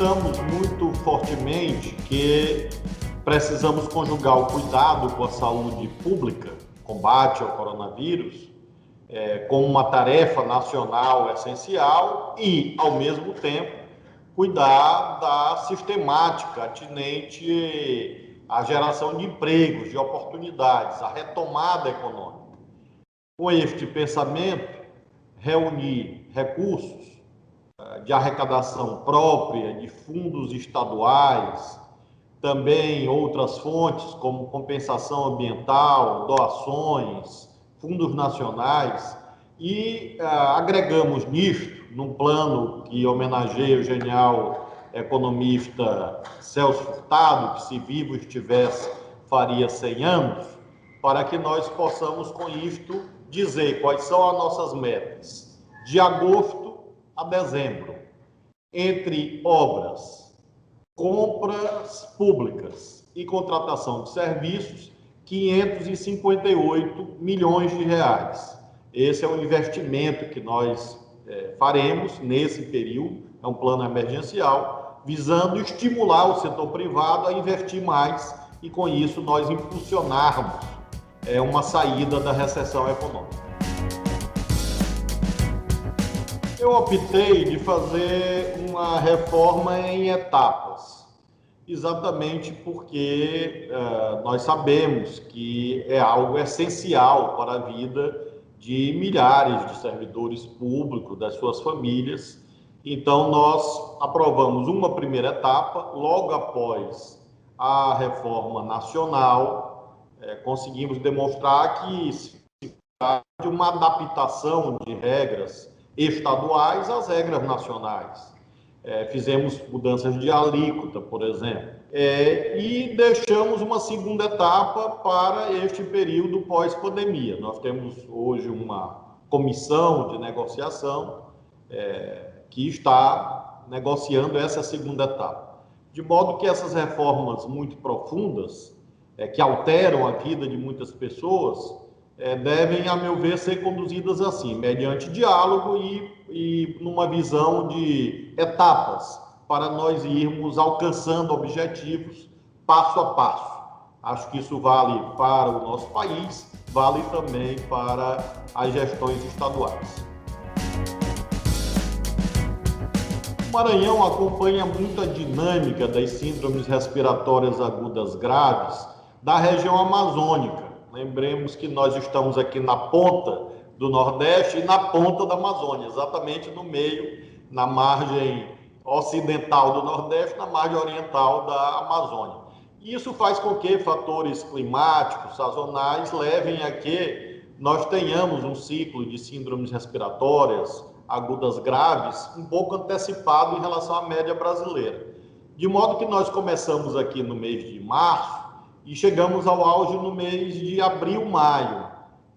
acreditamos muito fortemente que precisamos conjugar o cuidado com a saúde pública, combate ao coronavírus, como uma tarefa nacional essencial e, ao mesmo tempo, cuidar da sistemática atinente à geração de empregos, de oportunidades, à retomada econômica. Com este pensamento, reunir recursos de arrecadação própria, de fundos estaduais, também outras fontes como compensação ambiental, doações, fundos nacionais, e agregamos nisto, num plano que homenageia o genial economista Celso Furtado, que se vivo estivesse faria 100 anos, para que nós possamos com isto dizer quais são as nossas metas de agosto a dezembro, entre obras, compras públicas e contratação de serviços, 558 milhões de reais. Esse é o investimento que nós faremos nesse período, é um plano emergencial, visando estimular o setor privado a investir mais e, com isso, nós impulsionarmos uma saída da recessão econômica. Eu optei de fazer uma reforma em etapas, exatamente porque nós sabemos que é algo essencial para a vida de milhares de servidores públicos, das suas famílias. Então, nós aprovamos uma primeira etapa, logo após a reforma nacional, conseguimos demonstrar que se trata de uma adaptação de regras estaduais às regras nacionais. Fizemos mudanças de alíquota, por exemplo, e deixamos uma segunda etapa para este período pós-pandemia. Nós temos hoje uma comissão de negociação que está negociando essa segunda etapa. De modo que essas reformas muito profundas, que alteram a vida de muitas pessoas, devem, a meu ver, ser conduzidas assim, mediante diálogo e numa visão de etapas, para nós irmos alcançando objetivos passo a passo. Acho que isso vale para o nosso país, vale também para as gestões estaduais. O Maranhão acompanha muito a dinâmica das síndromes respiratórias agudas graves da região amazônica. Lembremos que nós estamos aqui na ponta do Nordeste e na ponta da Amazônia, exatamente no meio, na margem ocidental do Nordeste, na margem oriental da Amazônia. E isso faz com que fatores climáticos, sazonais, levem a que nós tenhamos um ciclo de síndromes respiratórias agudas graves um pouco antecipado em relação à média brasileira. De modo que nós começamos aqui no mês de março, e chegamos ao auge no mês de abril, maio.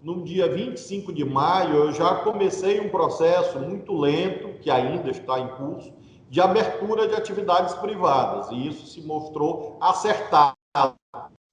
No dia 25 de maio, eu já comecei um processo muito lento, que ainda está em curso, de abertura de atividades privadas. E isso se mostrou acertado.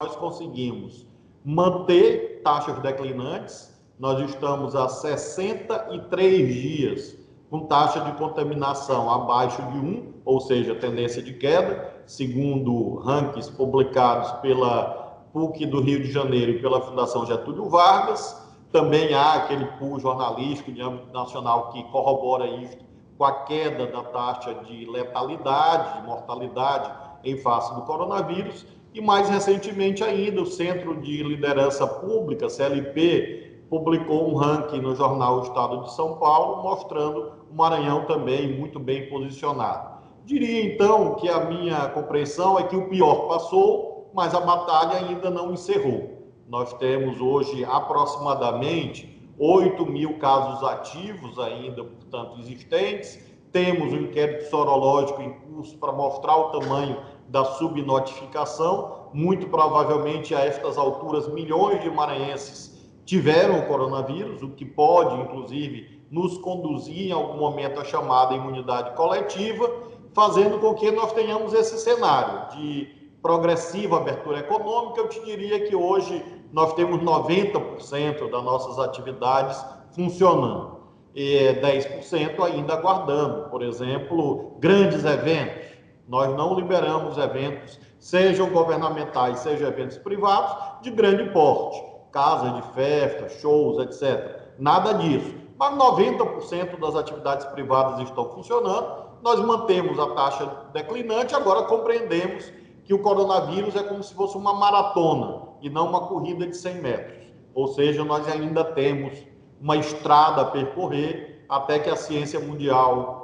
Nós conseguimos manter taxas declinantes. Nós estamos há 63 dias com taxa de contaminação abaixo de 1, ou seja, tendência de queda, segundo rankings publicados pela PUC do Rio de Janeiro e pela Fundação Getúlio Vargas. Também há aquele pool jornalístico de âmbito nacional que corrobora isso com a queda da taxa de letalidade, de mortalidade em face do coronavírus. E mais recentemente ainda, o Centro de Liderança Pública, CLP, publicou um ranking no jornal Estado de São Paulo, mostrando o Maranhão também muito bem posicionado. Diria, então, que a minha compreensão é que o pior passou, mas a batalha ainda não encerrou. Nós temos hoje aproximadamente 8 mil casos ativos ainda, portanto, existentes. Temos um inquérito sorológico em curso para mostrar o tamanho da subnotificação. Muito provavelmente, a estas alturas, milhões de maranhenses tiveram o coronavírus, o que pode, inclusive, nos conduzir em algum momento à chamada imunidade coletiva, fazendo com que nós tenhamos esse cenário de progressiva abertura econômica. Eu te diria que hoje nós temos 90% das nossas atividades funcionando e 10% ainda aguardando, por exemplo, grandes eventos. Nós não liberamos eventos, sejam governamentais, sejam eventos privados, de grande porte, casas de festa, shows, etc. Nada disso. Mas 90% das atividades privadas estão funcionando, nós mantemos a taxa declinante, agora compreendemos que o coronavírus é como se fosse uma maratona e não uma corrida de 100 metros. Ou seja, nós ainda temos uma estrada a percorrer até que a ciência mundial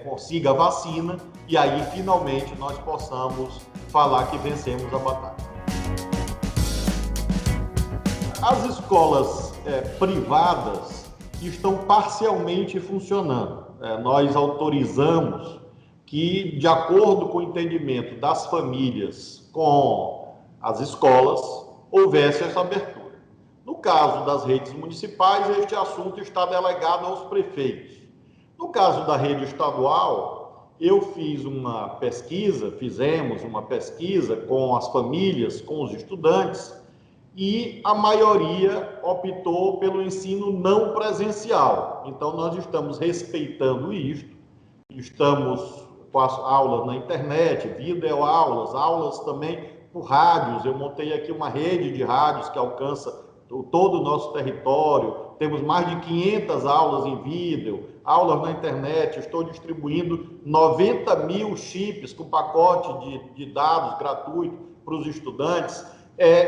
consiga a vacina e aí finalmente nós possamos falar que vencemos a batalha. As escolas privadas estão parcialmente funcionando. Nós autorizamos que, de acordo com o entendimento das famílias com as escolas, houvesse essa abertura. No caso das redes municipais, este assunto está delegado aos prefeitos. No caso da rede estadual, fizemos uma pesquisa com as famílias, com os estudantes, e a maioria optou pelo ensino não presencial. Então, nós estamos respeitando isto, estamos com as aulas na internet, videoaulas, aulas também por rádios. Eu montei aqui uma rede de rádios que alcança todo o nosso território, temos mais de 500 aulas em vídeo, aulas na internet, estou distribuindo 90 mil chips com pacote de dados gratuito para os estudantes,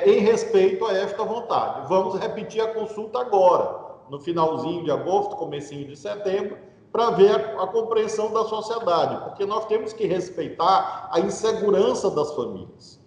em respeito a esta vontade. Vamos repetir a consulta agora, no finalzinho de agosto, comecinho de setembro, para ver a compreensão da sociedade, porque nós temos que respeitar a insegurança das famílias.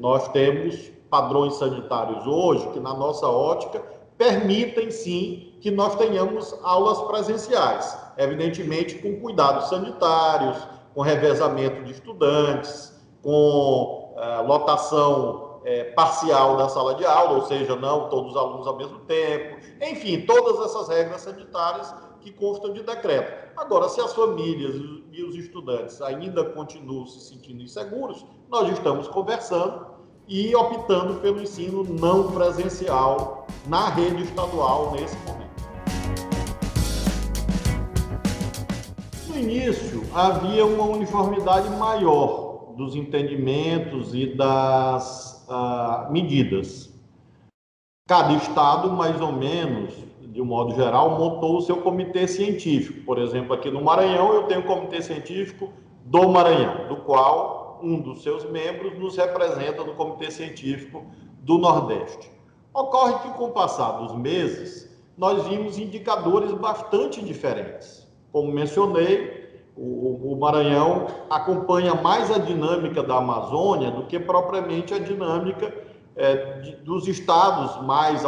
Nós temos padrões sanitários hoje que, na nossa ótica, permitem sim que nós tenhamos aulas presenciais, evidentemente com cuidados sanitários, com revezamento de estudantes, com lotação parcial da sala de aula, ou seja, não todos os alunos ao mesmo tempo, enfim, todas essas regras sanitárias que constam de decreto. Agora, se as famílias e os estudantes ainda continuam se sentindo inseguros, nós estamos conversando e optando pelo ensino não presencial na rede estadual nesse momento. No início, havia uma uniformidade maior dos entendimentos e das medidas. Cada estado, mais ou menos, de um modo geral, montou o seu comitê científico. Por exemplo, aqui no Maranhão, eu tenho o comitê científico do Maranhão, do qual um dos seus membros nos representa no Comitê Científico do Nordeste. Ocorre que, com o passar dos meses, nós vimos indicadores bastante diferentes. Como mencionei, o Maranhão acompanha mais a dinâmica da Amazônia do que propriamente a dinâmica dos estados mais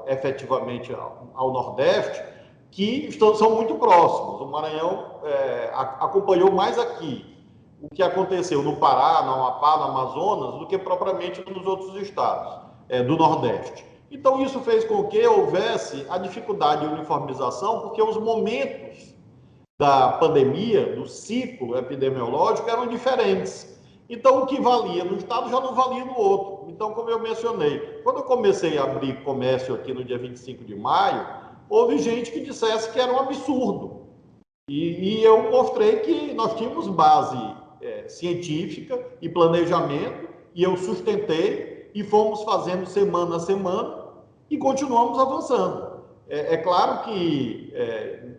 efetivamente ao Nordeste, que são muito próximos. O Maranhão acompanhou mais aqui o que aconteceu no Pará, no Amapá, no Amazonas, do que propriamente nos outros estados do Nordeste. Então, isso fez com que houvesse a dificuldade de uniformização, porque os momentos da pandemia, do ciclo epidemiológico, eram diferentes. Então, o que valia no estado já não valia no outro. Então, como eu mencionei, quando eu comecei a abrir comércio aqui no dia 25 de maio, houve gente que dissesse que era um absurdo. E eu mostrei que nós tínhamos base científica e planejamento, e eu sustentei, e fomos fazendo semana a semana, e continuamos avançando. É claro que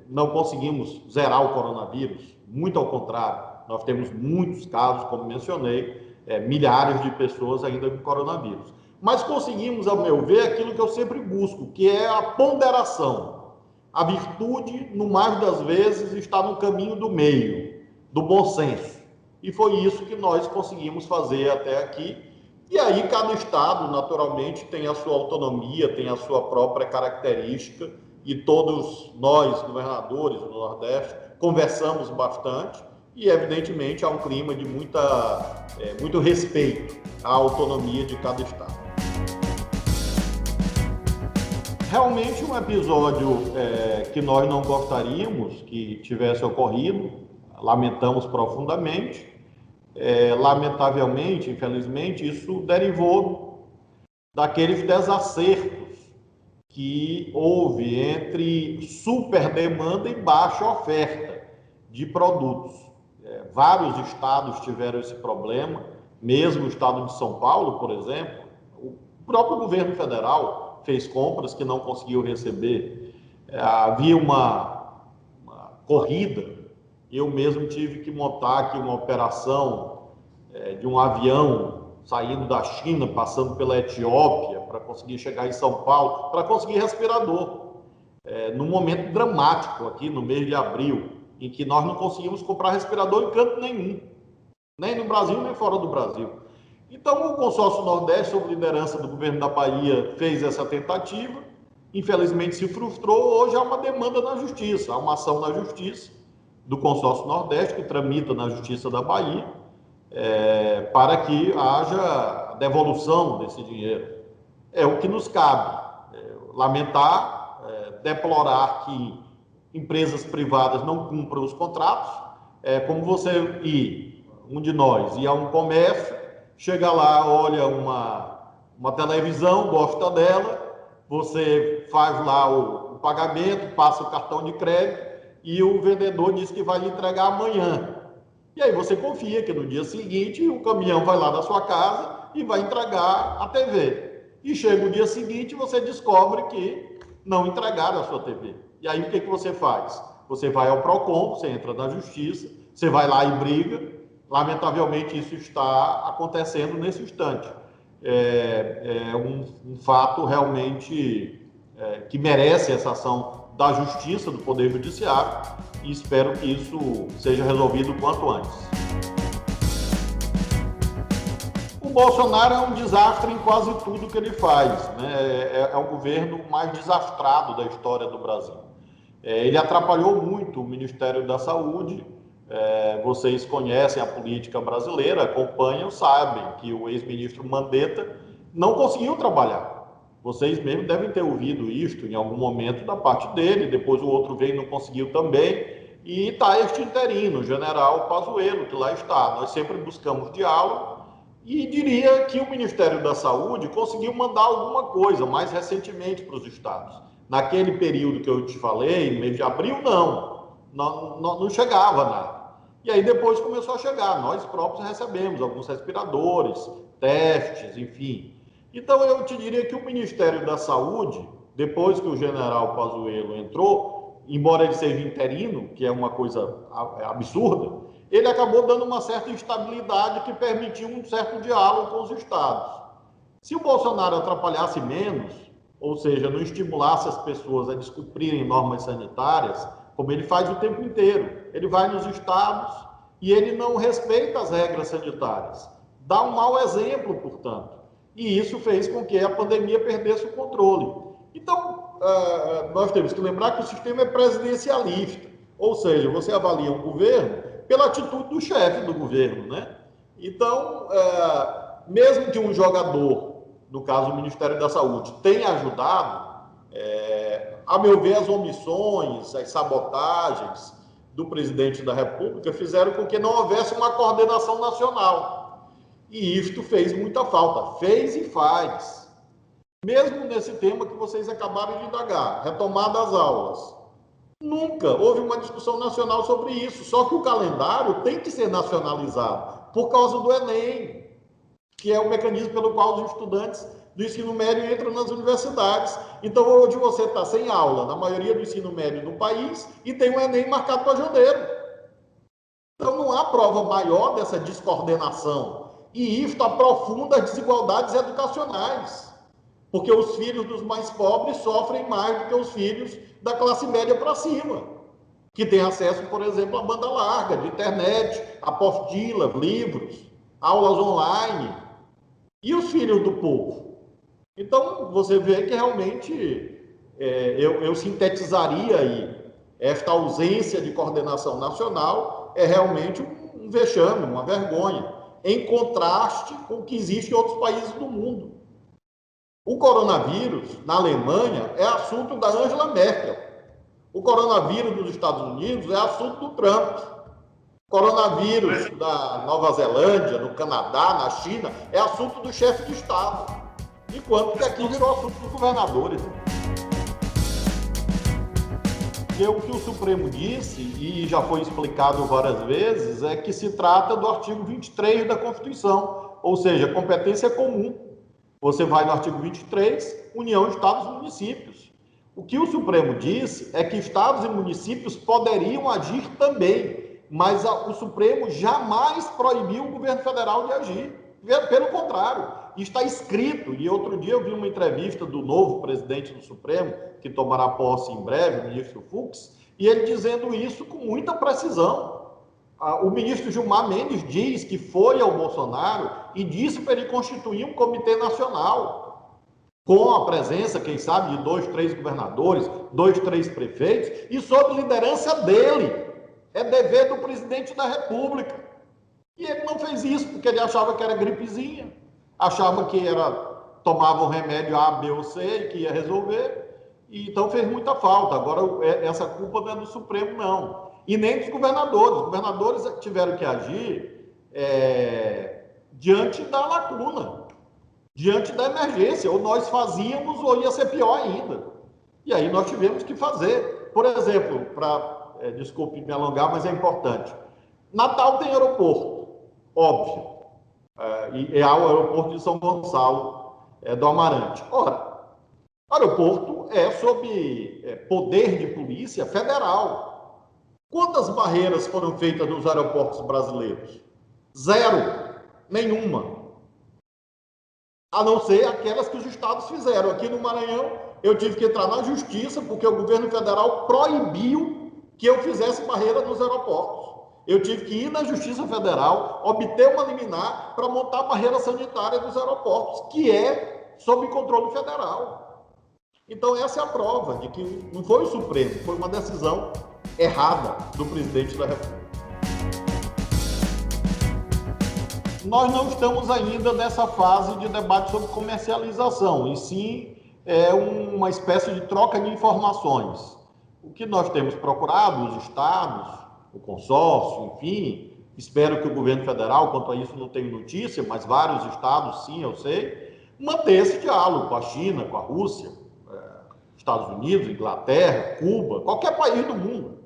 não conseguimos zerar o coronavírus, muito ao contrário, nós temos muitos casos, como mencionei, milhares de pessoas ainda com coronavírus. Mas conseguimos, ao meu ver, aquilo que eu sempre busco, que é a ponderação. A virtude, no mais das vezes, está no caminho do meio, do bom senso. E foi isso que nós conseguimos fazer até aqui. E aí cada estado, naturalmente, tem a sua autonomia, tem a sua própria característica, e todos nós, governadores do Nordeste, conversamos bastante, e evidentemente há um clima de muito respeito à autonomia de cada estado. Realmente um episódio que nós não gostaríamos que tivesse ocorrido, lamentamos profundamente. Lamentavelmente, infelizmente, isso derivou daqueles desacertos que houve entre super demanda e baixa oferta de produtos. Vários estados tiveram esse problema, mesmo o estado de São Paulo, por exemplo, o próprio governo federal fez compras que não conseguiu receber. Havia uma corrida, eu mesmo tive que montar aqui uma operação de um avião saindo da China, passando pela Etiópia, para conseguir chegar em São Paulo, para conseguir respirador. Num momento dramático aqui, no mês de abril, em que nós não conseguimos comprar respirador em canto nenhum, nem no Brasil, nem fora do Brasil. Então, o Consórcio Nordeste, sob liderança do governo da Bahia, fez essa tentativa, infelizmente se frustrou. Hoje há uma demanda na Justiça, há uma ação na Justiça do Consórcio Nordeste, que tramita na Justiça da Bahia, para que haja a devolução desse dinheiro. É o que nos cabe. Lamentar, deplorar que empresas privadas não cumpram os contratos. Como você um de nós ir a um comércio, chega lá, olha uma televisão, gosta dela, você faz lá o pagamento, passa o cartão de crédito e o vendedor diz que vai lhe entregar amanhã. E aí você confia que no dia seguinte o caminhão vai lá na sua casa e vai entregar a TV. E chega o dia seguinte e você descobre que não entregaram a sua TV. E aí o que você faz? Você vai ao PROCON, você entra na Justiça, você vai lá e briga. Lamentavelmente isso está acontecendo nesse instante. É um fato realmente que merece essa ação da Justiça, do Poder Judiciário, e espero que isso seja resolvido o quanto antes. O Bolsonaro é um desastre em quase tudo que ele faz, né? É o governo mais desastrado da história do Brasil. Ele atrapalhou muito o Ministério da Saúde. Vocês conhecem a política brasileira, acompanham, sabem que o ex-ministro Mandetta não conseguiu trabalhar. Vocês mesmo devem ter ouvido isto em algum momento da parte dele, depois o outro veio e não conseguiu também, e está este interino, o general Pazuello, que lá está. Nós sempre buscamos diálogo e diria que o Ministério da Saúde conseguiu mandar alguma coisa mais recentemente para os estados. Naquele período que eu te falei, no mês de abril, não chegava nada. E aí depois começou a chegar, nós próprios recebemos alguns respiradores, testes, enfim. Então eu te diria que o Ministério da Saúde, depois que o general Pazuello entrou, embora ele seja interino, que é uma coisa absurda, ele acabou dando uma certa instabilidade que permitiu um certo diálogo com os estados. Se o Bolsonaro atrapalhasse menos, ou seja, não estimulasse as pessoas a descumprirem normas sanitárias, como ele faz o tempo inteiro, ele vai nos estados e ele não respeita as regras sanitárias, dá um mau exemplo, portanto, e isso fez com que a pandemia perdesse o controle. Então, nós temos que lembrar que o sistema é presidencialista, ou seja, você avalia um governo pela atitude do chefe do governo, né? Então, mesmo que um jogador, no caso o Ministério da Saúde, tenha ajudado, a meu ver, as omissões, as sabotagens do presidente da República fizeram com que não houvesse uma coordenação nacional. E isto fez muita falta, fez e faz. Mesmo nesse tema que vocês acabaram de indagar, retomada das aulas. Nunca houve uma discussão nacional sobre isso, só que o calendário tem que ser nacionalizado por causa do Enem, que é o mecanismo pelo qual os estudantes do ensino médio entram nas universidades. Então, hoje você está sem aula na maioria do ensino médio do país e tem o Enem marcado para janeiro. Então, não há prova maior dessa descoordenação. E isso aprofunda as desigualdades educacionais, porque os filhos dos mais pobres sofrem mais do que os filhos da classe média para cima, que tem acesso, por exemplo, à banda larga, de internet, apostilas, livros, aulas online, e os filhos do povo. Então, você vê que realmente eu sintetizaria aí, esta ausência de coordenação nacional é realmente um vexame, uma vergonha, em contraste com o que existe em outros países do mundo. O coronavírus, na Alemanha, é assunto da Angela Merkel. O coronavírus dos Estados Unidos é assunto do Trump. O coronavírus da Nova Zelândia, no Canadá, na China, é assunto do chefe de Estado. Enquanto que aqui virou assunto dos governadores. porque o que o Supremo disse, e já foi explicado várias vezes, é que se trata do artigo 23 da Constituição, ou seja, competência comum. Você vai no artigo 23, União, Estados e Municípios. O que o Supremo disse é que estados e municípios poderiam agir também, mas o Supremo jamais proibiu o governo federal de agir. Pelo contrário, está escrito, e outro dia eu vi uma entrevista do novo presidente do Supremo, que tomará posse em breve, o ministro Fux, e ele dizendo isso com muita precisão. O ministro Gilmar Mendes diz que foi ao Bolsonaro e disse para ele constituir um comitê nacional, com a presença, quem sabe, de 2, 3 governadores, 2, 3 prefeitos, e sob liderança dele. É dever do presidente da República. E ele não fez isso, porque ele achava que era gripezinha, achava que tomava um remédio A, B ou C e que ia resolver, e então fez muita falta. Agora, essa culpa não é do Supremo, não. E nem dos governadores. Os governadores tiveram que agir diante da lacuna, diante da emergência. Ou nós fazíamos, ou ia ser pior ainda. E aí nós tivemos que fazer. Por exemplo, desculpe me alongar, mas é importante. Natal tem aeroporto, óbvio. E é o aeroporto de São Gonçalo do Amarante. Ora, o aeroporto é sob poder de polícia federal. Quantas barreiras foram feitas nos aeroportos brasileiros? Zero. Nenhuma. A não ser aquelas que os estados fizeram. Aqui no Maranhão, eu tive que entrar na justiça porque o governo federal proibiu que eu fizesse barreira nos aeroportos. Eu tive que ir na Justiça Federal, obter uma liminar para montar a barreira sanitária dos aeroportos, que é sob controle federal. Então, essa é a prova de que não foi o Supremo, foi uma decisão errada do presidente da República. Nós não estamos ainda nessa fase de debate sobre comercialização, e sim uma espécie de troca de informações. O que nós temos procurado, os estados, o consórcio, enfim, espero que o governo federal, quanto a isso não tenho notícia, mas vários estados, sim, eu sei, manter esse diálogo com a China, com a Rússia, Estados Unidos, Inglaterra, Cuba, qualquer país do mundo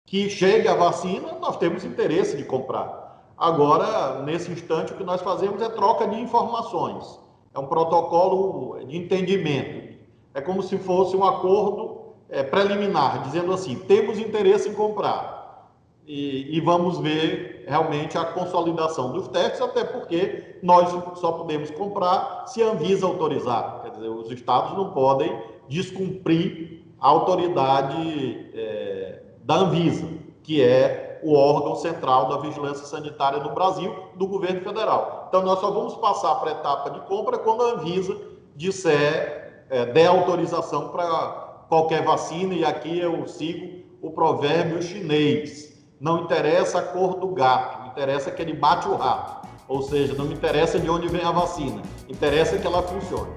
que chegue a vacina, nós temos interesse de comprar. Agora, nesse instante, o que nós fazemos é troca de informações. É um protocolo de entendimento. É como se fosse um acordo preliminar, dizendo assim, temos interesse em comprar. E vamos ver realmente a consolidação dos testes, até porque nós só podemos comprar se a Anvisa autorizar. Quer dizer, os estados não podem descumprir a autoridade da Anvisa, que é o órgão central da vigilância sanitária no Brasil, do governo federal. Então, nós só vamos passar para a etapa de compra quando a Anvisa der autorização para qualquer vacina, e aqui eu sigo o provérbio chinês. Não interessa a cor do gato, interessa que ele bate o rato. Ou seja, não me interessa de onde vem a vacina, interessa que ela funcione.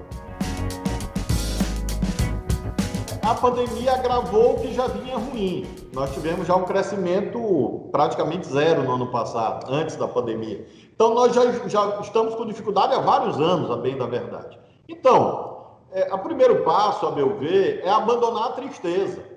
A pandemia agravou o que já vinha ruim. Nós tivemos já um crescimento praticamente zero no ano passado, antes da pandemia. Então, nós já estamos com dificuldade há vários anos, a bem da verdade. Então, o primeiro passo, a meu ver, é abandonar a tristeza.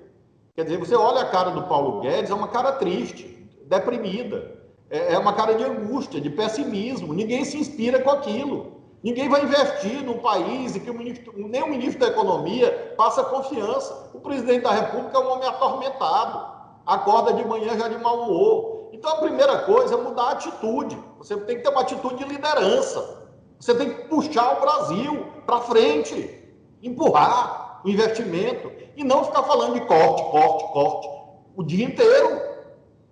Quer dizer, você olha a cara do Paulo Guedes, é uma cara triste, deprimida, é uma cara de angústia, de pessimismo. Ninguém se inspira com aquilo. Ninguém vai investir num país em que nem o ministro da Economia passa confiança. O presidente da República é um homem atormentado, acorda de manhã já de mau humor. Então, a primeira coisa é mudar a atitude. Você tem que ter uma atitude de liderança. Você tem que puxar o Brasil para frente, empurrar o investimento e não ficar falando de corte o dia inteiro.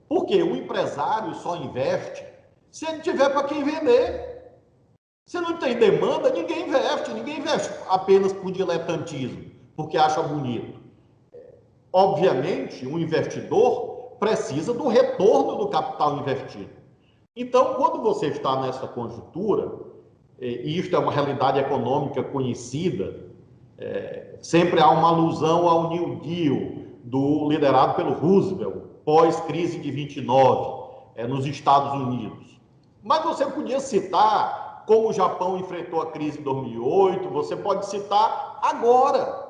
Porque o empresário só investe se ele tiver para quem vender. Se não tem demanda, ninguém investe apenas por diletantismo, porque acha bonito. Obviamente, um investidor precisa do retorno do capital investido. Então, quando você está nessa conjuntura, e isto é uma realidade econômica conhecida, sempre há uma alusão ao New Deal, liderado pelo Roosevelt, pós-crise de 29, nos Estados Unidos. Mas você podia citar como o Japão enfrentou a crise de 2008, você pode citar agora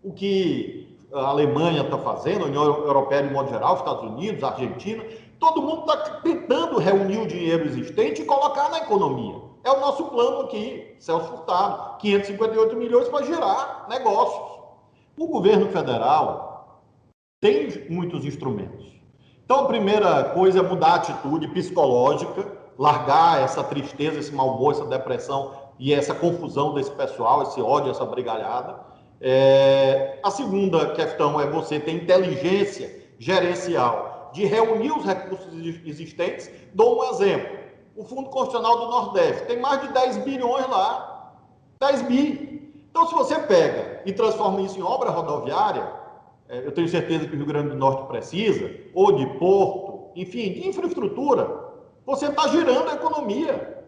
o que a Alemanha está fazendo, a União Europeia de modo geral, Estados Unidos, a Argentina, todo mundo está tentando reunir o dinheiro existente e colocar na economia. É o nosso plano aqui, Celso Furtado, 558 milhões para gerar negócios. O governo federal tem muitos instrumentos. Então, a primeira coisa é mudar a atitude psicológica, largar essa tristeza, esse mau humor, essa depressão e essa confusão desse pessoal, esse ódio, essa brigalhada. A segunda questão é você ter inteligência gerencial de reunir os recursos existentes. Dou um exemplo. O Fundo Constitucional do Nordeste tem mais de 10 bilhões lá. 10 bi. Então, se você pega e transforma isso em obra rodoviária, eu tenho certeza que o Rio Grande do Norte precisa, ou de porto, enfim, de infraestrutura, você está girando a economia.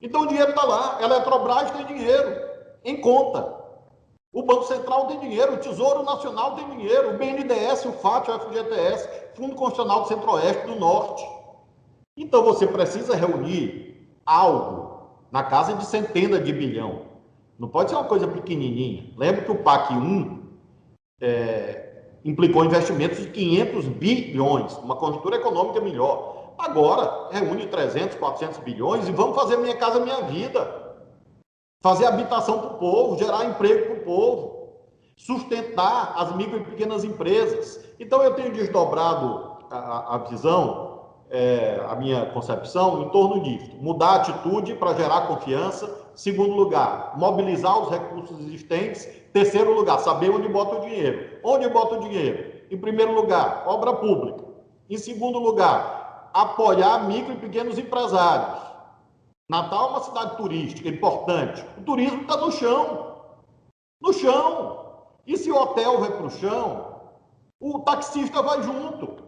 Então, o dinheiro está lá. A Eletrobras tem dinheiro em conta. O Banco Central tem dinheiro, o Tesouro Nacional tem dinheiro, o BNDES, o FAT, o FGTS, Fundo Constitucional do Centro-Oeste, do Norte. Então, você precisa reunir algo na casa de centenas de bilhão. Não pode ser uma coisa pequenininha. Lembra que o PAC 1 implicou investimentos de 500 bilhões, uma conjuntura econômica melhor. Agora, reúne 300, 400 bilhões e vamos fazer Minha Casa Minha Vida. Fazer habitação para o povo, gerar emprego para o povo, sustentar as micro e pequenas empresas. Então, eu tenho desdobrado a visão, a minha concepção, em torno disso. Mudar a atitude para gerar confiança. Segundo lugar, mobilizar os recursos existentes. Terceiro lugar, saber onde bota o dinheiro. Onde bota o dinheiro? Em primeiro lugar, obra pública. Em segundo lugar, apoiar micro e pequenos empresários. Natal é uma cidade turística importante. O turismo está no chão. No chão. E se o hotel vai para o chão, o taxista vai junto.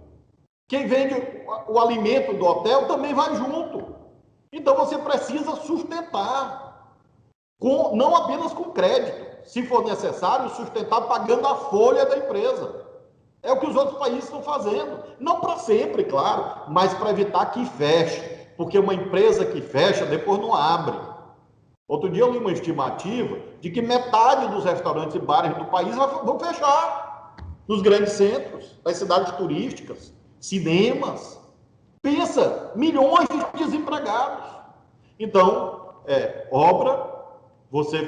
Quem vende o alimento do hotel também vai junto. Então você precisa sustentar, não apenas com crédito, se for necessário, sustentar pagando a folha da empresa. É o que os outros países estão fazendo. Não para sempre, claro, mas para evitar que feche. Porque uma empresa que fecha, depois não abre. Outro dia eu li uma estimativa de que metade dos restaurantes e bares do país vão fechar. Nos grandes centros, nas cidades turísticas, cinemas. Pensa, milhões de desempregados. Então, obra, você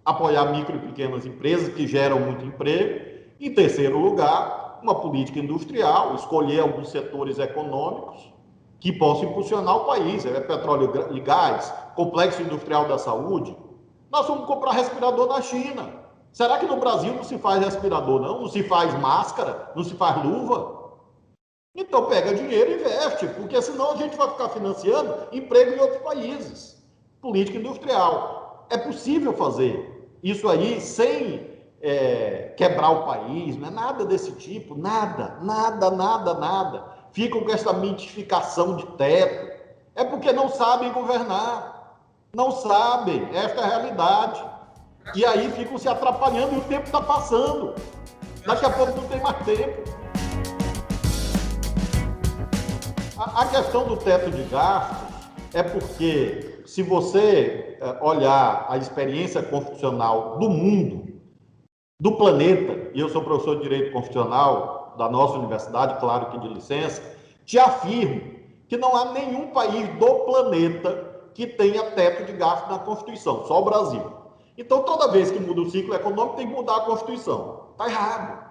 apoiar micro e pequenas empresas que geram muito emprego. Em terceiro lugar, uma política industrial, escolher alguns setores econômicos que possam impulsionar o país. Petróleo e gás, complexo industrial da saúde. Nós vamos comprar respirador na China. Será que no Brasil não se faz respirador, não? Não se faz máscara? Não se faz luva? Então pega dinheiro e investe, porque senão a gente vai ficar financiando emprego em outros países. Política industrial. É possível fazer isso aí sem quebrar o país, não é nada desse tipo, nada. Ficam com essa mitificação de teto. É porque não sabem governar. Não sabem. Esta é a realidade. E aí ficam se atrapalhando e o tempo está passando. Daqui a pouco não tem mais tempo. A questão do teto de gastos é porque, se você olhar a experiência constitucional do mundo, do planeta, e eu sou professor de Direito Constitucional da nossa universidade, claro que de licença, te afirmo que não há nenhum país do planeta que tenha teto de gasto na Constituição, só o Brasil. Então, toda vez que muda o ciclo econômico, tem que mudar a Constituição. Está errado.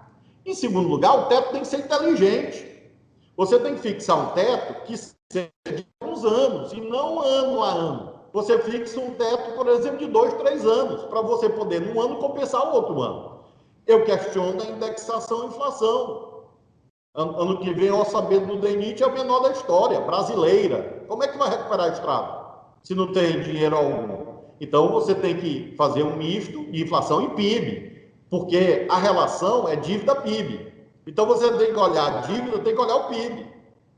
Em segundo lugar, o teto tem que ser inteligente. Você tem que fixar um teto que seja de alguns anos, e não ano a ano. Você fixa um teto, por exemplo, de 2, 3 anos, para você poder, num ano, compensar o outro ano. Eu questiono a indexação e inflação. Ano que vem, o orçamento do DENIT é o menor da história, brasileira. Como é que vai recuperar a estrada, se não tem dinheiro algum? Então, você tem que fazer um misto de inflação e PIB, porque a relação é dívida-PIB. Então, você tem que olhar a dívida, tem que olhar o PIB,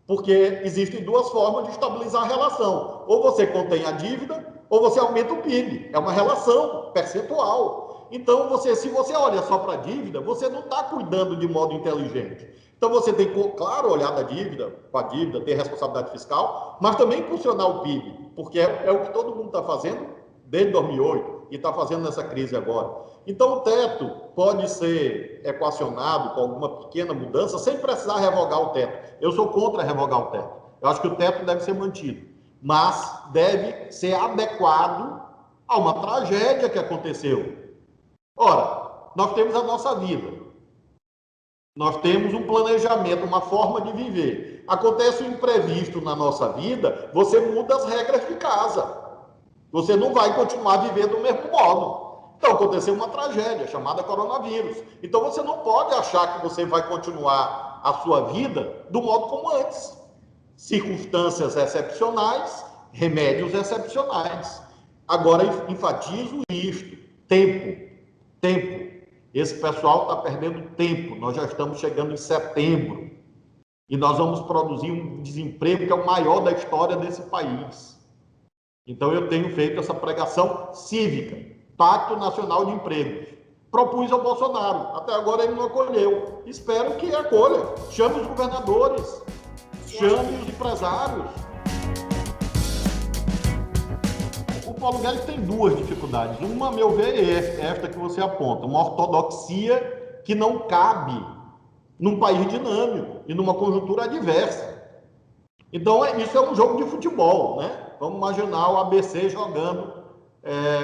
porque existem duas formas de estabilizar a relação. Ou você contém a dívida, ou você aumenta o PIB. É uma relação percentual. Então, se você olha só para a dívida, você não está cuidando de modo inteligente. Então, você tem que, claro, olhar para a dívida, ter responsabilidade fiscal, mas também impulsionar o PIB, porque é o que todo mundo está fazendo desde 2008. e está fazendo nessa crise agora. Então, o teto pode ser equacionado com alguma pequena mudança sem precisar revogar o teto. Eu sou contra revogar o teto. Eu acho que o teto deve ser mantido, mas deve ser adequado a uma tragédia que aconteceu. Ora, nós temos a nossa vida, nós temos um planejamento, uma forma de viver. Acontece um imprevisto na nossa vida, você muda as regras de casa. Você não vai continuar vivendo do mesmo modo. Então, aconteceu uma tragédia chamada coronavírus. Então, você não pode achar que você vai continuar a sua vida do modo como antes. Circunstâncias excepcionais, remédios excepcionais. Agora, enfatizo isto: tempo. Tempo. Esse pessoal está perdendo tempo. Nós já estamos chegando em setembro. E nós vamos produzir um desemprego que é o maior da história desse país. Então, eu tenho feito essa pregação cívica, Pacto Nacional de Empregos. Propus ao Bolsonaro, até agora ele não acolheu. Espero que acolha. Chame os governadores, chame os empresários. O Paulo Guedes tem duas dificuldades. Uma, a meu ver, é esta que você aponta, uma ortodoxia que não cabe num país dinâmico e numa conjuntura adversa. Então, isso é um jogo de futebol, né? Vamos imaginar o ABC jogando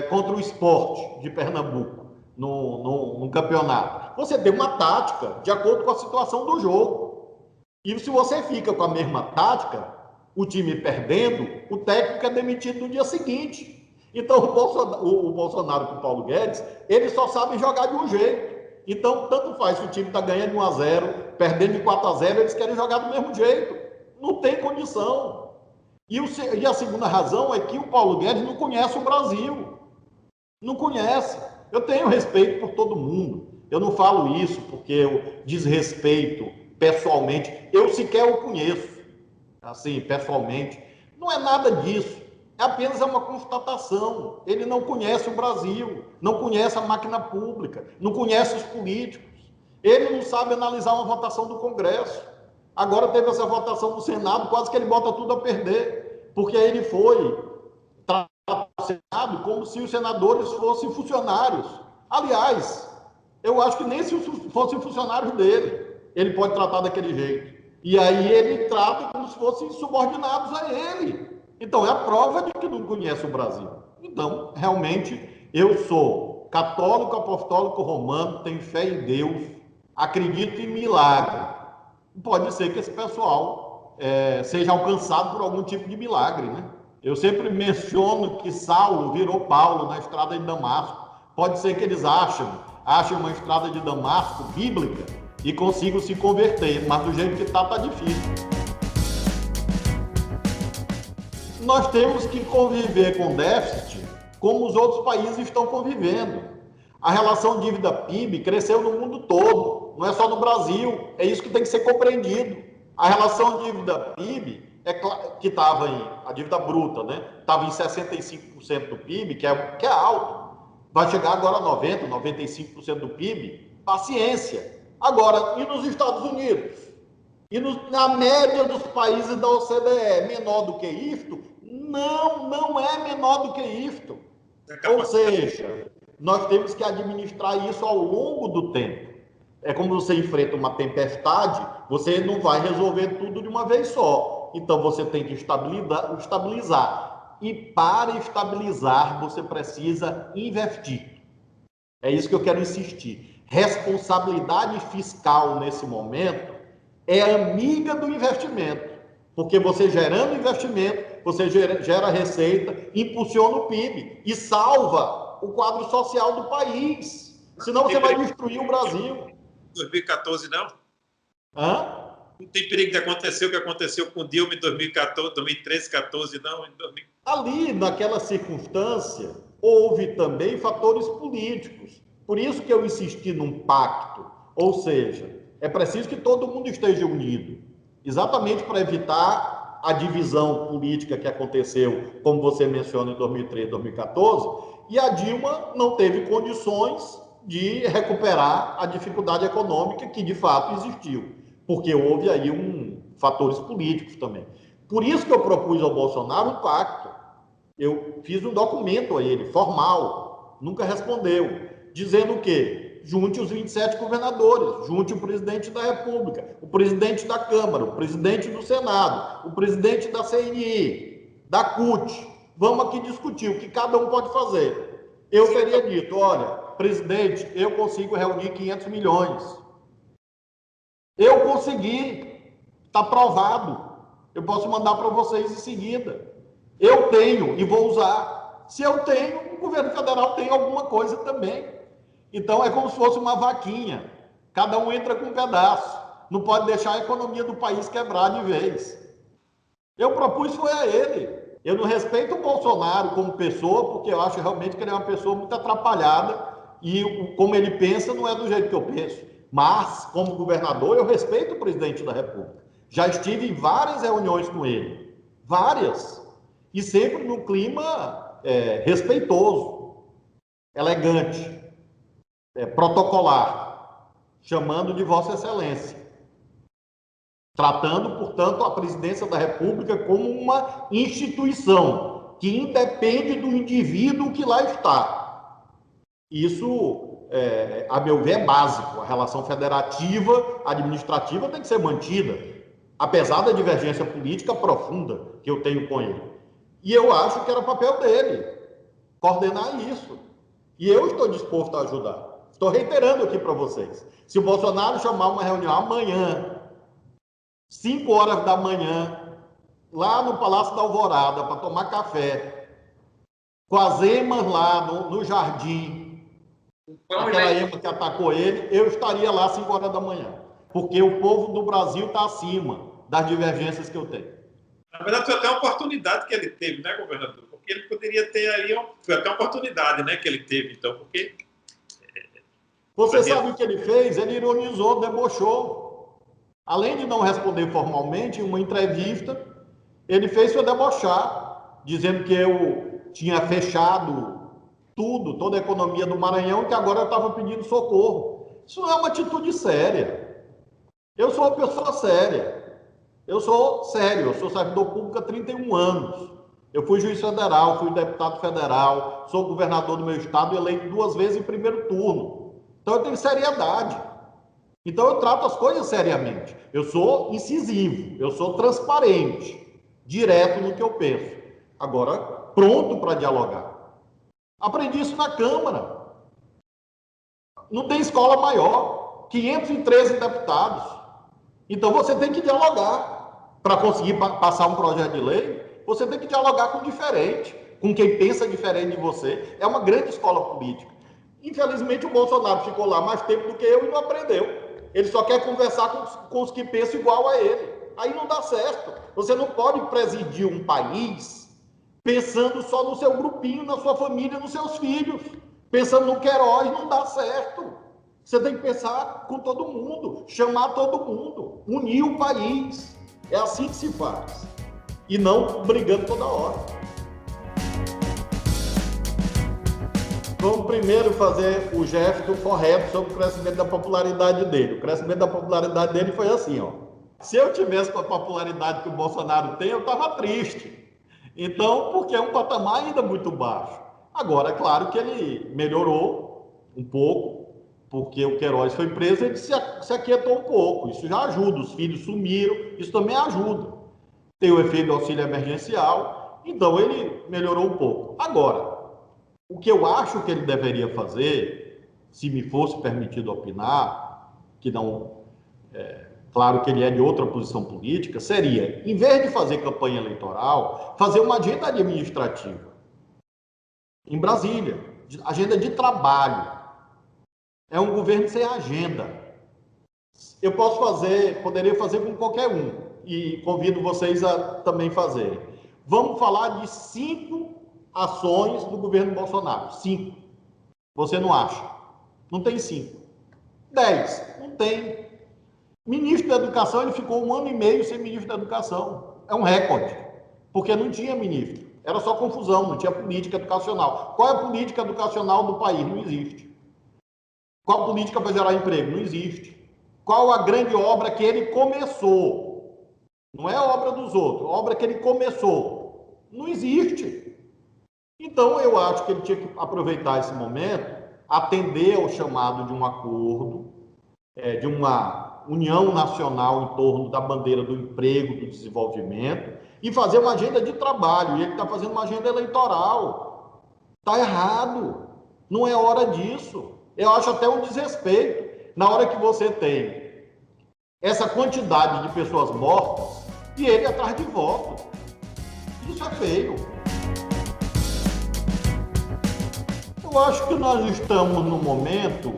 contra o Sport de Pernambuco no campeonato. Você tem uma tática de acordo com a situação do jogo. E se você fica com a mesma tática, o time perdendo, o técnico é demitido no dia seguinte. Então, o Bolsonaro com o Paulo Guedes, eles só sabem jogar de um jeito. Então, tanto faz se o time está ganhando de 1-0, perdendo de 4-0, eles querem jogar do mesmo jeito. Não tem condição. E a segunda razão é que o Paulo Guedes não conhece o Brasil. Não conhece. Eu tenho respeito por todo mundo. Eu não falo isso porque eu desrespeito pessoalmente. Eu sequer o conheço, assim, pessoalmente. Não é nada disso. É apenas uma constatação. Ele não conhece o Brasil, não conhece a máquina pública, não conhece os políticos. Ele não sabe analisar uma votação do Congresso. Agora teve essa votação do Senado, quase que ele bota tudo a perder, porque aí ele foi tratar o Senado como se os senadores fossem funcionários. Aliás, eu acho que nem se fossem funcionários dele, ele pode tratar daquele jeito. E aí ele trata como se fossem subordinados a ele. Então, é a prova de que não conhece o Brasil. Então, realmente, eu sou católico, apostólico, romano, tenho fé em Deus, acredito em milagre. Pode ser que esse pessoal seja alcançado por algum tipo de milagre, né? Eu sempre menciono que Saulo virou Paulo na estrada de Damasco. Pode ser que eles achem uma estrada de Damasco bíblica e consigam se converter, mas do jeito que está difícil. Nós temos que conviver com déficit como os outros países estão convivendo. A relação dívida-PIB cresceu no mundo todo, não é só no Brasil, é isso que tem que ser compreendido. A relação dívida-PIB, que estava a dívida bruta, né? Estava em 65% do PIB, que é alto, vai chegar agora a 90%, 95% do PIB, paciência. Agora, e nos Estados Unidos? E na média dos países da OCDE, menor do que isto? Não é menor do que isto. Ou seja, nós temos que administrar isso ao longo do tempo. É como você enfrenta uma tempestade, você não vai resolver tudo de uma vez só. Então, você tem que estabilizar. E para estabilizar, você precisa investir. É isso que eu quero insistir. Responsabilidade fiscal nesse momento é amiga do investimento, porque você gerando investimento, você gera receita, impulsiona o PIB e salva o quadro social do país. Senão você vai destruir o Brasil. 2014 não? Hã? Não tem perigo de acontecer o que aconteceu com Dilma em 2014, 2013, 14 não? Ali, naquela circunstância, houve também fatores políticos. Por isso que eu insisti num pacto. Ou seja, é preciso que todo mundo esteja unido, exatamente para evitar a divisão política que aconteceu, como você menciona, em 2013, 2014, e a Dilma não teve condições de recuperar a dificuldade econômica que, de fato, existiu, porque houve aí fatores políticos também. Por isso que eu propus ao Bolsonaro um pacto. Eu fiz um documento a ele, formal, nunca respondeu, dizendo o quê? Junte os 27 governadores, junte o presidente da República, o presidente da Câmara, o presidente do Senado, o presidente da CNI, da CUT. Vamos aqui discutir o que cada um pode fazer. Eu teria dito, olha, presidente, eu consigo reunir 500 milhões. Eu consegui, está provado. Eu posso mandar para vocês em seguida. Eu tenho e vou usar. Se eu tenho, o governo federal tem alguma coisa também. Então é como se fosse uma vaquinha. Cada um entra com um pedaço. Não pode deixar a economia do país quebrar de vez. Eu propus foi a ele. Eu não respeito o Bolsonaro como pessoa, porque eu acho realmente que ele é uma pessoa muito atrapalhada e como ele pensa não é do jeito que eu penso. Mas, como governador, eu respeito o presidente da República. Já estive em várias reuniões com ele. Várias. E sempre num clima respeitoso, elegante, protocolar, chamando de Vossa Excelência. Tratando, portanto, a presidência da República como uma instituição que independe do indivíduo que lá está. Isso, a meu ver, é básico. A relação federativa, administrativa tem que ser mantida, apesar da divergência política profunda que eu tenho com ele. E eu acho que era papel dele coordenar isso. E eu estou disposto a ajudar. Estou reiterando aqui para vocês. Se o Bolsonaro chamar uma reunião amanhã, 5 horas da manhã, lá no Palácio da Alvorada, para tomar café, com as emas lá no jardim, aquela ema que atacou ele, eu estaria lá 5 horas da manhã. Porque o povo do Brasil está acima das divergências que eu tenho. Na verdade, foi até uma oportunidade que ele teve, né, governador? Porque ele poderia ter aí, foi até uma oportunidade, né, que ele teve, então, porque... Você sabe o que ele fez? Ele ironizou, debochou. Além de não responder formalmente, em uma entrevista, ele fez foi debochar, dizendo que eu tinha fechado tudo, toda a economia do Maranhão, e que agora eu estava pedindo socorro. Isso não é uma atitude séria. Eu sou uma pessoa séria. Eu sou sério, eu sou servidor público há 31 anos. Eu fui juiz federal, fui deputado federal, sou governador do meu estado, eleito 2 vezes em primeiro turno. Então eu tenho seriedade. Então eu trato as coisas seriamente. Eu sou incisivo, eu sou transparente, direto no que eu penso. Agora, pronto para dialogar. Aprendi isso na Câmara. Não tem escola maior. 513 deputados. Então você tem que dialogar. Para conseguir passar um projeto de lei, você tem que dialogar com diferente, com quem pensa diferente de você. É uma grande escola política. Infelizmente, o Bolsonaro ficou lá mais tempo do que eu e não aprendeu. Ele só quer conversar com os que pensam igual a ele. Aí não dá certo. Você não pode presidir um país pensando só no seu grupinho, na sua família, nos seus filhos. Pensando no Queiroz, não dá certo. Você tem que pensar com todo mundo, chamar todo mundo, unir o país. É assim que se faz. E não brigando toda hora. Vamos primeiro fazer o gesto correto sobre o crescimento da popularidade dele. O crescimento da popularidade dele foi assim, ó. Se eu tivesse com a popularidade que o Bolsonaro tem, eu estava triste. Então, porque é um patamar ainda muito baixo. Agora, é claro que ele melhorou um pouco, porque o Queiroz foi preso, ele se aquietou um pouco. Isso já ajuda, os filhos sumiram, isso também ajuda. Tem o efeito do auxílio emergencial, então ele melhorou um pouco. Agora, o que eu acho que ele deveria fazer, se me fosse permitido opinar, que não, claro que ele é de outra posição política, seria, em vez de fazer campanha eleitoral, fazer uma agenda administrativa em Brasília, agenda de trabalho. É um governo sem agenda. Eu poderia fazer com qualquer um, e convido vocês a também fazerem. Vamos falar de 5 ações do governo Bolsonaro. 5. Você não acha? Não tem 5. 10. Não tem. Ministro da Educação, ele ficou 1 ano e meio sem ministro da Educação. É um recorde, porque não tinha ministro. Era só confusão, não tinha política educacional. Qual é a política educacional do país? Não existe. Qual política para gerar emprego? Não existe. Qual a grande obra que ele começou? Não é a obra dos outros, a obra que ele começou. Não existe. Então, Então, eu acho que ele tinha que aproveitar esse momento, atender ao chamado de um acordo, de uma união nacional em torno da bandeira do emprego, do desenvolvimento, e fazer uma agenda de trabalho. E ele está fazendo uma agenda eleitoral. Está errado. Não é hora disso. Eu acho até um desrespeito. Na hora que você tem essa quantidade de pessoas mortas e ele atrás de voto. Isso é feio. Eu acho que nós estamos no momento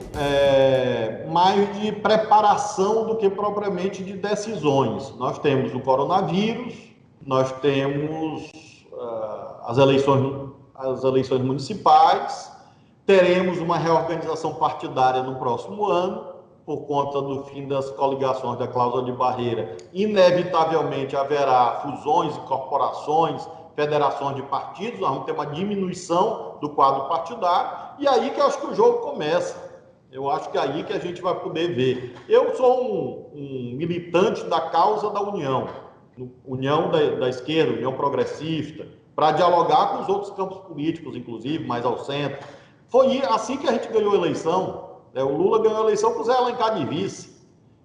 mais de preparação do que propriamente de decisões. Nós temos o coronavírus, nós temos as eleições municipais, teremos uma reorganização partidária no próximo ano, por conta do fim das coligações da cláusula de barreira. Inevitavelmente haverá fusões, incorporações, federações de partidos, nós vamos ter uma diminuição do quadro partidário, e aí que eu acho que o jogo começa. Eu acho que é aí que a gente vai poder ver. Eu sou um militante da causa da união da esquerda, união progressista, para dialogar com os outros campos políticos, inclusive, mais ao centro. Foi assim que a gente ganhou a eleição. O Lula ganhou a eleição com o Zé Alencar de vice.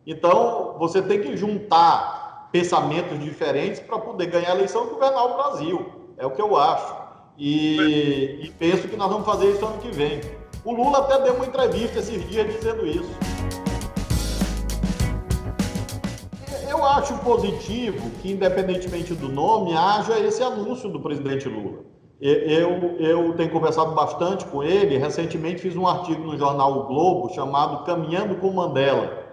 Então, você tem que juntar pensamentos diferentes para poder ganhar a eleição e governar o Brasil. É o que eu acho. E penso que nós vamos fazer isso ano que vem. O Lula até deu uma entrevista esses dias dizendo isso. Eu acho positivo que, independentemente do nome, haja esse anúncio do presidente Lula. Eu tenho conversado bastante com ele. Recentemente fiz um artigo no jornal O Globo chamado Caminhando com Mandela,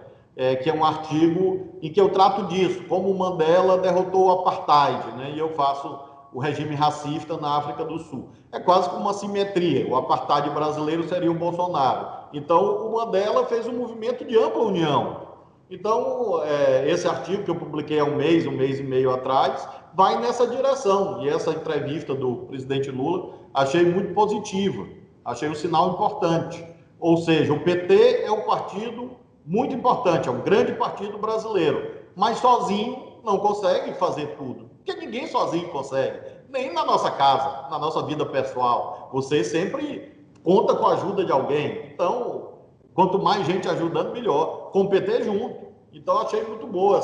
que é um artigo em que eu trato disso, como o Mandela derrotou o apartheid, né? E eu faço o regime racista na África do Sul. É quase como uma simetria. O apartheid brasileiro seria o Bolsonaro. Então, o Mandela fez um movimento de ampla união. Então, esse artigo que eu publiquei há um mês e meio atrás, vai nessa direção. E essa entrevista do presidente Lula, achei muito positiva. Achei um sinal importante. Ou seja, o PT é um partido muito importante, é um grande partido brasileiro, mas sozinho não consegue fazer tudo. Porque ninguém sozinho consegue. Nem na nossa casa, na nossa vida pessoal. Você sempre conta com a ajuda de alguém. Então, quanto mais gente ajudando, melhor. Com o PT junto. Então, achei muito boa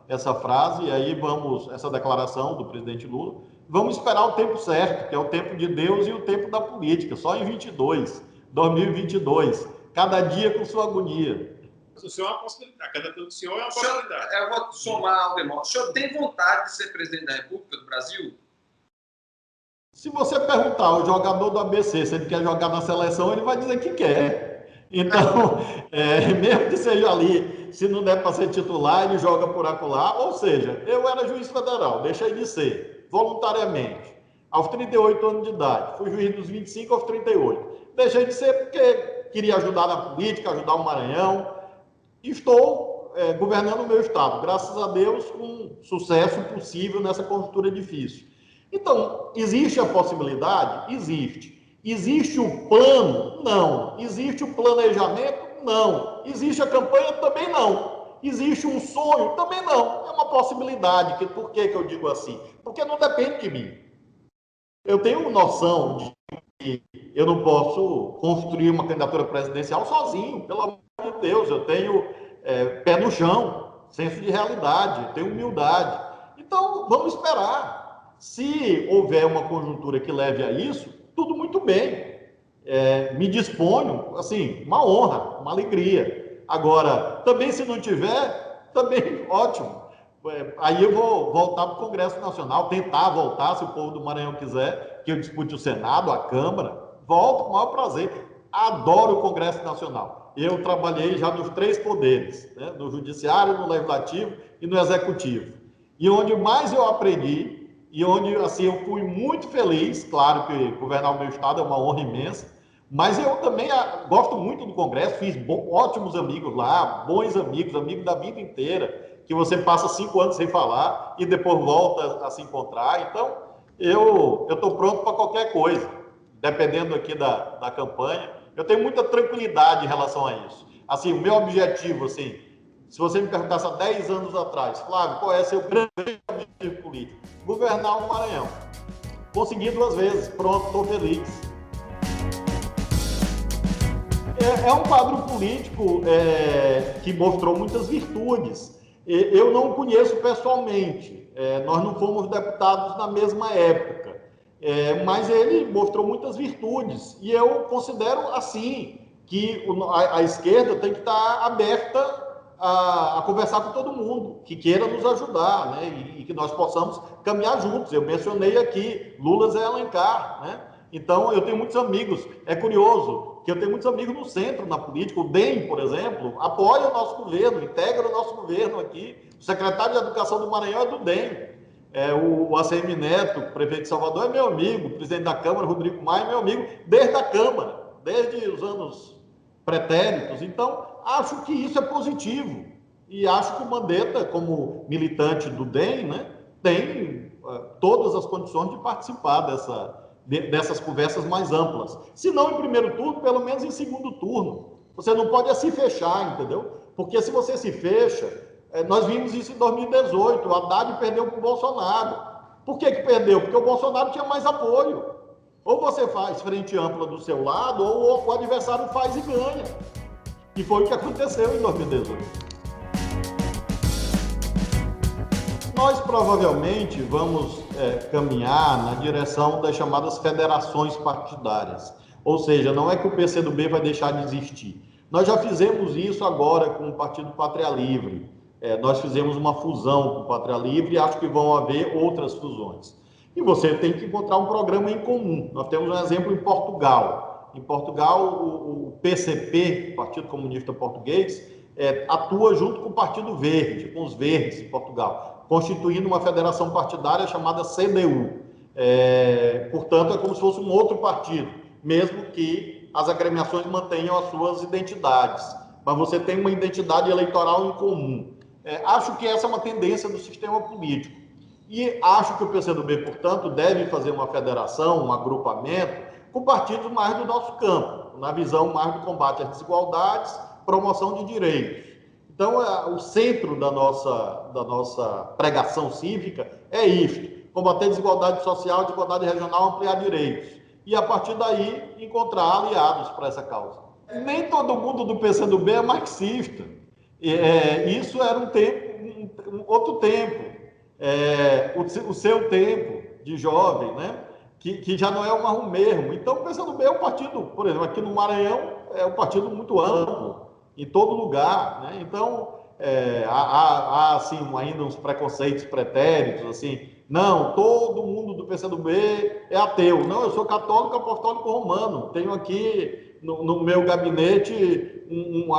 essa frase, e aí essa declaração do presidente Lula. Vamos esperar o tempo certo, que é o tempo de Deus e o tempo da política, só em 2022. Cada dia com sua agonia. O senhor é uma possibilidade, a candidatura do senhor é uma possibilidade. Eu vou somar ao demônio. O senhor tem vontade de ser presidente da República do Brasil? Se você perguntar ao jogador do ABC se ele quer jogar na seleção, ele vai dizer que quer. Então, mesmo que seja ali, se não der para ser titular, ele joga por acolá. Ou seja, eu era juiz federal, deixei de ser, voluntariamente, aos 38 anos de idade. Fui juiz dos 25 aos 38. Deixei de ser porque queria ajudar na política, ajudar o Maranhão. Estou governando o meu estado, graças a Deus, com sucesso possível nessa conjuntura difícil. Então, existe a possibilidade? Existe. Existe o plano? Não. Existe o planejamento? Não. Existe a campanha? Também não. Existe um sonho? Também não. É uma possibilidade. Por que eu digo assim? Porque não depende de mim. Eu tenho noção de que eu não posso construir uma candidatura presidencial sozinho, pelo amor de Deus. Eu tenho pé no chão, senso de realidade, tenho humildade. Então, vamos esperar. Se houver uma conjuntura que leve a isso, tudo muito bem. Me disponho, assim, uma honra, uma alegria. Agora, também se não tiver, também ótimo. Aí eu vou voltar para o Congresso Nacional, tentar voltar, se o povo do Maranhão quiser, que eu dispute o Senado, a Câmara, volto com o maior prazer. Adoro o Congresso Nacional. Eu trabalhei já nos 3 poderes, né? No Judiciário, no Legislativo e no Executivo. E onde mais eu aprendi, e onde assim, eu fui muito feliz, claro que governar o meu estado é uma honra imensa, mas eu também gosto muito do Congresso, fiz ótimos amigos lá, bons amigos, amigos da vida inteira, que você passa 5 anos sem falar e depois volta a se encontrar. Então, eu estou pronto para qualquer coisa, dependendo aqui da campanha. Eu tenho muita tranquilidade em relação a isso. Assim, o meu objetivo, assim, se você me perguntasse há 10 anos atrás, Flávio, qual é seu grande objetivo político? Governar o Maranhão. Consegui 2 vezes, pronto, estou feliz. É um quadro político que mostrou muitas virtudes. Eu não o conheço pessoalmente, nós não fomos deputados na mesma época, mas ele mostrou muitas virtudes. E eu considero assim, que a esquerda tem que estar aberta a conversar com todo mundo, que queira nos ajudar, né? E que nós possamos caminhar juntos. Eu mencionei aqui Lula, Zé Alencar, né? Então, eu tenho muitos amigos. É curioso que eu tenho muitos amigos no centro, na política. O DEM, por exemplo, apoia o nosso governo, integra o nosso governo aqui. O secretário de Educação do Maranhão é do DEM. O ACM Neto, prefeito de Salvador, é meu amigo. O presidente da Câmara, Rodrigo Maia, é meu amigo desde a Câmara, desde os anos pretéritos. Então, acho que isso é positivo. E acho que o Mandetta, como militante do DEM, né, tem todas as condições de participar dessas conversas mais amplas. Se não em primeiro turno, pelo menos em segundo turno. Você não pode se fechar, entendeu? Porque se você se fecha, nós vimos isso em 2018, o Haddad perdeu para o Bolsonaro. Por que perdeu? Porque o Bolsonaro tinha mais apoio. Ou você faz frente ampla do seu lado, ou o adversário faz e ganha. E foi o que aconteceu em 2018. Nós provavelmente vamos caminhar na direção das chamadas federações partidárias. Ou seja, não é que o PCdoB vai deixar de existir. Nós já fizemos isso agora com o Partido Pátria Livre. Nós fizemos uma fusão com o Pátria Livre e acho que vão haver outras fusões. E você tem que encontrar um programa em comum. Nós temos um exemplo em Portugal. Em Portugal, o PCP, Partido Comunista Português, atua junto com o Partido Verde, com os verdes em Portugal, constituindo uma federação partidária chamada CDU. Portanto, é como se fosse um outro partido, mesmo que as agremiações mantenham as suas identidades. Mas você tem uma identidade eleitoral em comum. Acho que essa é uma tendência do sistema político. E acho que o PCdoB, portanto, deve fazer uma federação, um agrupamento, com partidos mais do nosso campo, na visão mais do combate às desigualdades, promoção de direitos. Então, o centro da nossa pregação cívica é isso: combater desigualdade social, desigualdade regional, ampliar direitos. E, a partir daí, encontrar aliados para essa causa. Nem todo mundo do PCdoB é marxista. Isso era outro tempo. O seu tempo de jovem, né? Que já não é o mesmo. Então, o PCdoB é um partido, por exemplo, aqui no Maranhão, é um partido muito amplo, em todo lugar, né? Então, há assim, ainda uns preconceitos pretéritos, assim, não, todo mundo do PCdoB é ateu. Não, eu sou católico apostólico romano, tenho aqui no meu gabinete,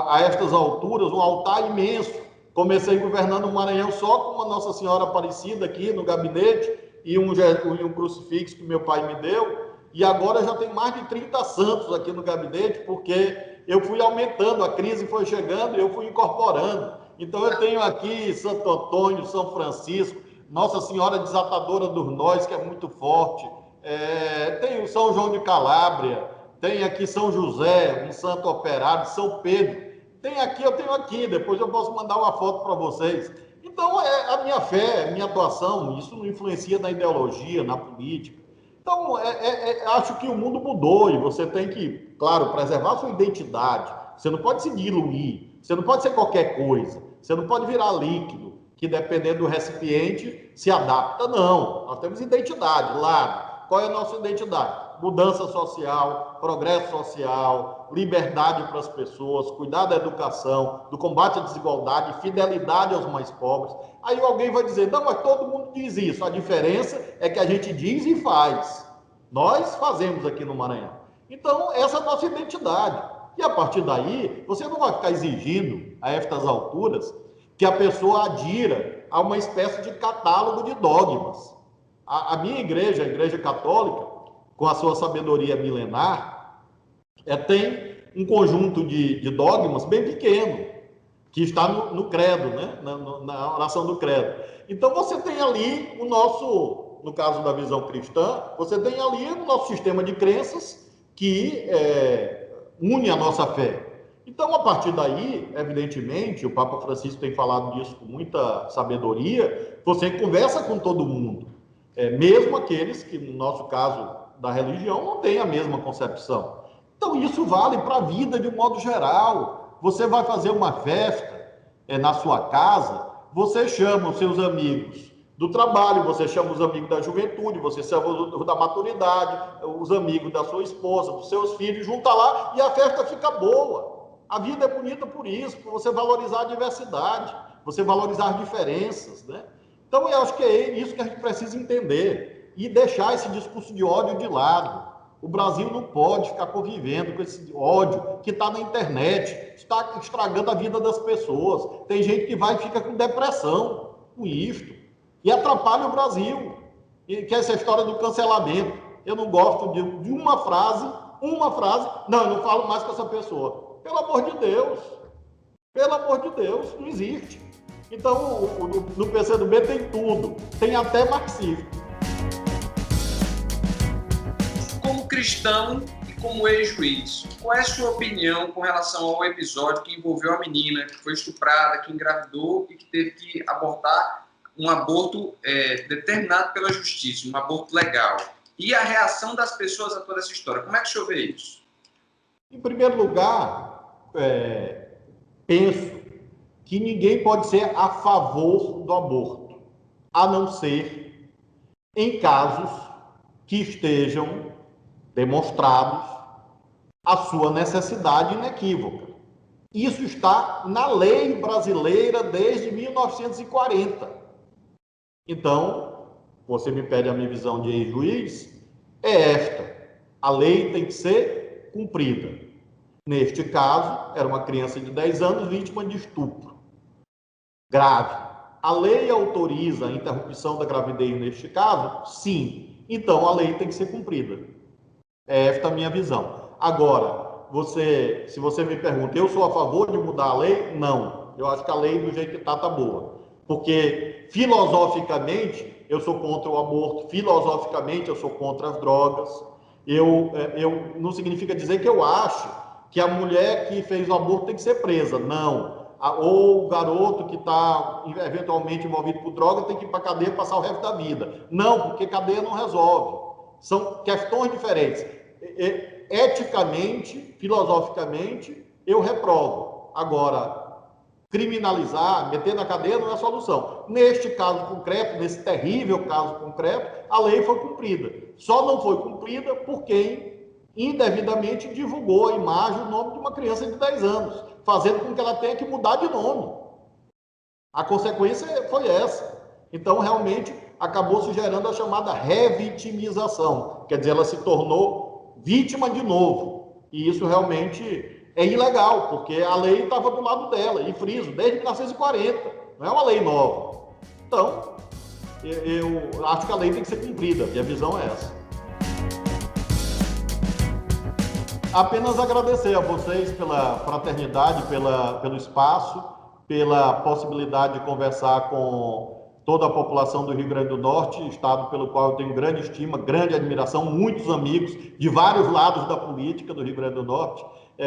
a estas alturas, um altar imenso. Comecei governando o Maranhão só com uma Nossa Senhora Aparecida aqui no gabinete e um crucifixo que meu pai me deu, e agora já tem mais de 30 santos aqui no gabinete, porque eu fui aumentando, a crise foi chegando e eu fui incorporando. Então eu tenho aqui Santo Antônio, São Francisco, Nossa Senhora Desatadora dos Nós, que é muito forte, tem o São João de Calábria, tem aqui São José, um santo operário, São Pedro. Eu tenho aqui, depois eu posso mandar uma foto para vocês. Então, a minha fé, minha atuação, isso não influencia na ideologia, na política. Então, acho que o mundo mudou e você tem que, claro, preservar a sua identidade. Você não pode se diluir, você não pode ser qualquer coisa, você não pode virar líquido, que dependendo do recipiente se adapta. Não, nós temos identidade, lado. Qual é a nossa identidade? Mudança social, progresso social, liberdade para as pessoas, cuidar da educação, do combate à desigualdade, fidelidade aos mais pobres. Aí alguém vai dizer, não, mas todo mundo diz isso. A diferença é que a gente diz e faz. Nós fazemos aqui no Maranhão. Então, essa é a nossa identidade. E a partir daí, você não vai ficar exigindo, a estas alturas, que a pessoa adira a uma espécie de catálogo de dogmas. A minha igreja, a Igreja Católica, com a sua sabedoria milenar, tem um conjunto de dogmas bem pequeno, que está no credo, né? na oração do credo. Então, você tem ali no caso da visão cristã, você tem ali o nosso sistema de crenças que une a nossa fé. Então, a partir daí, evidentemente, o Papa Francisco tem falado disso com muita sabedoria, você conversa com todo mundo. mesmo aqueles que, no nosso caso da religião, não têm a mesma concepção. Então, isso vale para a vida de um modo geral. Você vai fazer uma festa na sua casa, você chama os seus amigos do trabalho, você chama os amigos da juventude, você chama os da maturidade, os amigos da sua esposa, dos seus filhos, junta lá e a festa fica boa. A vida é bonita por isso, por você valorizar a diversidade, você valorizar as diferenças, né? Então, eu acho que é isso que a gente precisa entender e deixar esse discurso de ódio de lado. O Brasil não pode ficar convivendo com esse ódio que está na internet, está estragando a vida das pessoas. Tem gente que vai e fica com depressão com isto e atrapalha o Brasil. E que é essa história do cancelamento. Eu não gosto de uma frase, não, eu não falo mais com essa pessoa. Pelo amor de Deus, não existe. Então, no PCdoB tem tudo, tem até marxismo. Como cristão e como ex-juiz, qual é a sua opinião com relação ao episódio que envolveu a menina que foi estuprada, que engravidou e que teve que abortar um aborto determinado pela justiça, um aborto legal? E a reação das pessoas a toda essa história? Como é que o senhor vê isso? Em primeiro lugar, penso que ninguém pode ser a favor do aborto, a não ser em casos que estejam demonstrados a sua necessidade inequívoca. Isso está na lei brasileira desde 1940. Então, você me pede a minha visão de ex-juiz, é esta. A lei tem que ser cumprida. Neste caso, era uma criança de 10 anos vítima de estupro grave. A lei autoriza a interrupção da gravidez neste caso? Sim. Então, a lei tem que ser cumprida. É esta a minha visão. Agora, se você me pergunta, eu sou a favor de mudar a lei? Não. Eu acho que a lei, do jeito que está boa. Porque, filosoficamente, eu sou contra o aborto, filosoficamente, eu sou contra as drogas. Não significa dizer que eu acho que a mulher que fez o aborto tem que ser presa. Não. Ou o garoto que está eventualmente envolvido por droga tem que ir para a cadeia passar o resto da vida. Não, porque cadeia não resolve. São questões diferentes. Eticamente, filosoficamente, eu reprovo. Agora, criminalizar, meter na cadeia não é a solução. Neste caso concreto, nesse terrível caso concreto, a lei foi cumprida. Só não foi cumprida por quem indevidamente divulgou a imagem, o nome de uma criança de 10 anos, fazendo com que ela tenha que mudar de nome. A consequência foi essa. Então, realmente, acabou se gerando a chamada revitimização. Quer dizer, ela se tornou vítima de novo. E isso realmente é ilegal, porque a lei estava do lado dela, e friso, desde 1940. Não é uma lei nova. Então, eu acho que a lei tem que ser cumprida, e a visão é essa. Apenas agradecer a vocês pela fraternidade, pelo espaço, pela possibilidade de conversar com toda a população do Rio Grande do Norte, estado pelo qual eu tenho grande estima, grande admiração, muitos amigos de vários lados da política do Rio Grande do Norte.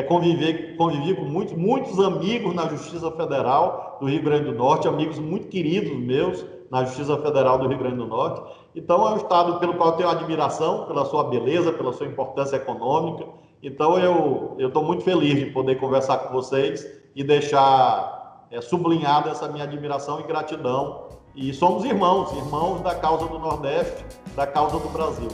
Convivi com muitos amigos na Justiça Federal do Rio Grande do Norte, amigos muito queridos meus na Justiça Federal do Rio Grande do Norte. Então, é um estado pelo qual eu tenho admiração, pela sua beleza, pela sua importância econômica. Então, eu estou muito feliz de poder conversar com vocês e deixar sublinhada essa minha admiração e gratidão. E somos irmãos da causa do Nordeste, da causa do Brasil.